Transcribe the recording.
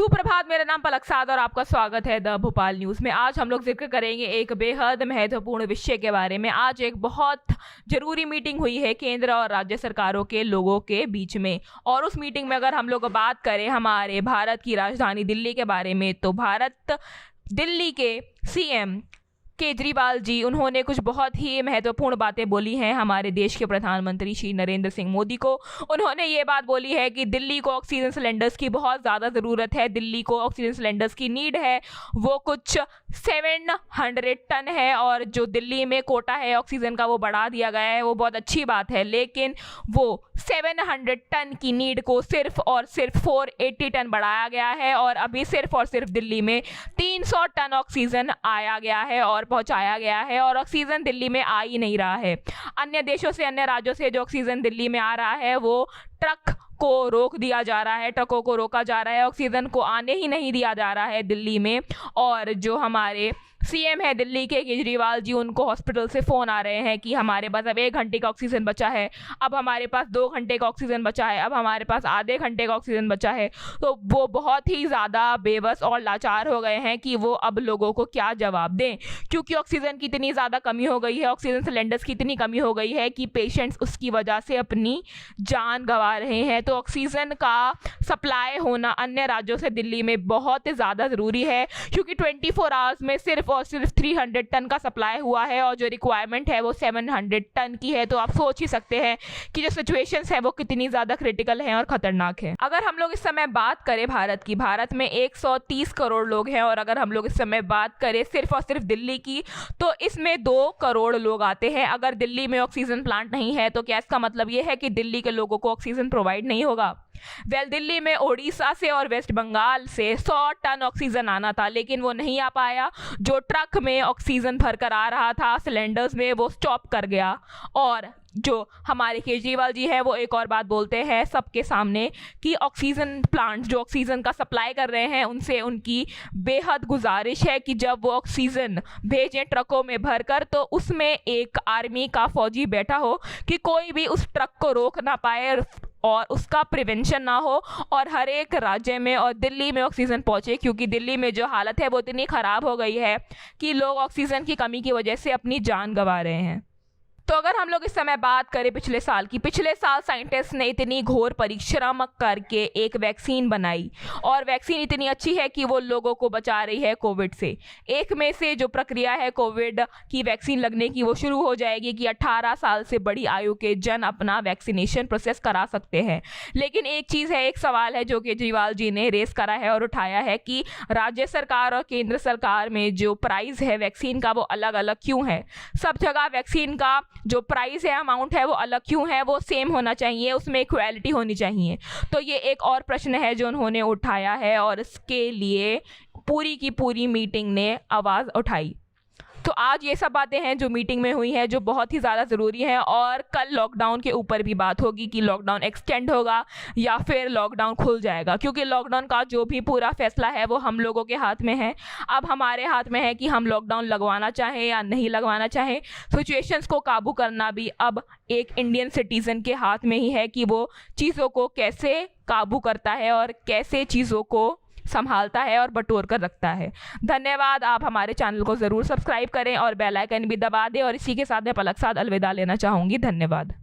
सुप्रभात, मेरा नाम पलक साद और आपका स्वागत है द भोपाल न्यूज़ में। आज हम लोग जिक्र करेंगे एक बेहद महत्वपूर्ण विषय के बारे में। आज एक बहुत जरूरी मीटिंग हुई है केंद्र और राज्य सरकारों के लोगों के बीच में, और उस मीटिंग में अगर हम लोग बात करें हमारे भारत की राजधानी दिल्ली के बारे में, तो दिल्ली के सीएम केजरीवाल जी, उन्होंने कुछ बहुत ही महत्वपूर्ण बातें बोली हैं हमारे देश के प्रधानमंत्री श्री नरेंद्र सिंह मोदी को। उन्होंने ये बात बोली है कि दिल्ली को ऑक्सीजन सिलेंडर्स की बहुत ज़्यादा ज़रूरत है, दिल्ली को ऑक्सीजन सिलेंडर्स की नीड है। वो कुछ 700 टन है और जो दिल्ली में कोटा है ऑक्सीजन का वो बढ़ा दिया गया है, वो बहुत अच्छी बात है। लेकिन वो 700 टन की नीड को सिर्फ और सिर्फ 480 टन बढ़ाया गया है और अभी सिर्फ और सिर्फ दिल्ली में 300 टन ऑक्सीजन आया गया है और पहुंचाया गया है, और ऑक्सीजन दिल्ली में आ ही नहीं रहा है। अन्य देशों से, अन्य राज्यों से जो ऑक्सीजन दिल्ली में आ रहा है वो ट्रक को रोक दिया जा रहा है, ट्रकों को रोका जा रहा है, ऑक्सीजन को आने ही नहीं दिया जा रहा है दिल्ली में। और जो हमारे सीएम है दिल्ली के केजरीवाल जी, उनको हॉस्पिटल से फ़ोन आ रहे हैं कि हमारे पास अब 1 घंटे का ऑक्सीजन बचा है, अब हमारे पास 2 घंटे का ऑक्सीजन बचा है, अब हमारे पास आधे घंटे का ऑक्सीजन बचा है। तो वो बहुत ही ज़्यादा बेबस और लाचार हो गए हैं कि वो अब लोगों को क्या जवाब दें, क्योंकि ऑक्सीजन की इतनी ज़्यादा कमी हो गई है, ऑक्सीजन सिलेंडर्स की इतनी कमी हो गई है कि पेशेंट्स उसकी वजह से अपनी जान गंवा रहे हैं। तो ऑक्सीजन का सप्लाई होना अन्य राज्यों से दिल्ली में बहुत ज़्यादा ज़रूरी है, क्योंकि 24 आवर्स में सिर्फ और सिर्फ 300 टन का सप्लाई हुआ है और जो रिक्वायरमेंट है वो 700 टन की है। तो आप सोच ही सकते हैं कि जो सिचुएशंस है वो कितनी ज़्यादा क्रिटिकल है और ख़तरनाक है। अगर हम लोग इस समय बात करें भारत की, भारत में 130 करोड़ लोग हैं, और अगर हम लोग इस समय बात करें सिर्फ और सिर्फ दिल्ली की, तो इसमें 2 करोड़ लोग आते हैं। अगर दिल्ली में ऑक्सीजन प्लांट नहीं है तो क्या इसका मतलब ये है कि दिल्ली के लोगों को ऑक्सीजन प्रोवाइड नहीं होगा? दिल्ली में ओडिशा से और वेस्ट बंगाल से 100 टन ऑक्सीजन आना था, लेकिन वो नहीं आ पाया। जो ट्रक में ऑक्सीजन भरकर आ रहा था सिलेंडर्स में, वो स्टॉप कर गया। और जो हमारे केजरीवाल जी हैं वो एक और बात बोलते हैं सबके सामने कि ऑक्सीजन प्लांट्स जो ऑक्सीजन का सप्लाई कर रहे हैं उनसे उनकी बेहद गुजारिश है कि जब वो ऑक्सीजन भेजें ट्रकों में भरकर, तो उसमें एक आर्मी का फौजी बैठा हो कि कोई भी उस ट्रक को रोक ना पाए और उसका प्रिवेंशन ना हो, और हर एक राज्य में और दिल्ली में ऑक्सीजन पहुंचे, क्योंकि दिल्ली में जो हालत है वो इतनी ख़राब हो गई है कि लोग ऑक्सीजन की कमी की वजह से अपनी जान गंवा रहे हैं। तो अगर हम लोग इस समय बात करें पिछले साल की, पिछले साल साइंटिस्ट ने इतनी घोर परिश्रम करके एक वैक्सीन बनाई, और वैक्सीन इतनी अच्छी है कि वो लोगों को बचा रही है कोविड से। 1 मई से जो प्रक्रिया है कोविड की वैक्सीन लगने की वो शुरू हो जाएगी कि 18 साल से बड़ी आयु के जन अपना वैक्सीनेशन प्रोसेस करा सकते हैं। लेकिन एक चीज़ है, एक सवाल है जो केजरीवाल जी ने रेस करा है और उठाया है कि राज्य सरकार और केंद्र सरकार में जो प्राइस है वैक्सीन का वो अलग अलग क्यों है? सब जगह वैक्सीन का जो प्राइस है, अमाउंट है, वो अलग क्यों है? वो सेम होना चाहिए, उसमें इक्वालिटी होनी चाहिए। तो ये एक और प्रश्न है जो उन्होंने उठाया है, और इसके लिए पूरी की पूरी मीटिंग ने आवाज़ उठाई। तो आज ये सब बातें हैं जो मीटिंग में हुई हैं, जो बहुत ही ज़्यादा ज़रूरी हैं। और कल लॉकडाउन के ऊपर भी बात होगी कि लॉकडाउन एक्सटेंड होगा या फिर लॉकडाउन खुल जाएगा, क्योंकि लॉकडाउन का जो भी पूरा फैसला है वो हम लोगों के हाथ में है। अब हमारे हाथ में है कि हम लॉकडाउन लगवाना चाहें या नहीं लगवाना चाहें। सिचुएशंस को काबू करना भी अब एक इंडियन सिटीज़न के हाथ में ही है कि वो चीज़ों को कैसे काबू करता है और कैसे चीज़ों को संभालता है और बटोर कर रखता है। धन्यवाद। आप हमारे चैनल को ज़रूर सब्सक्राइब करें और बेल आइकन भी दबा दें, और इसी के साथ मैं पलक साद अलविदा लेना चाहूँगी। धन्यवाद।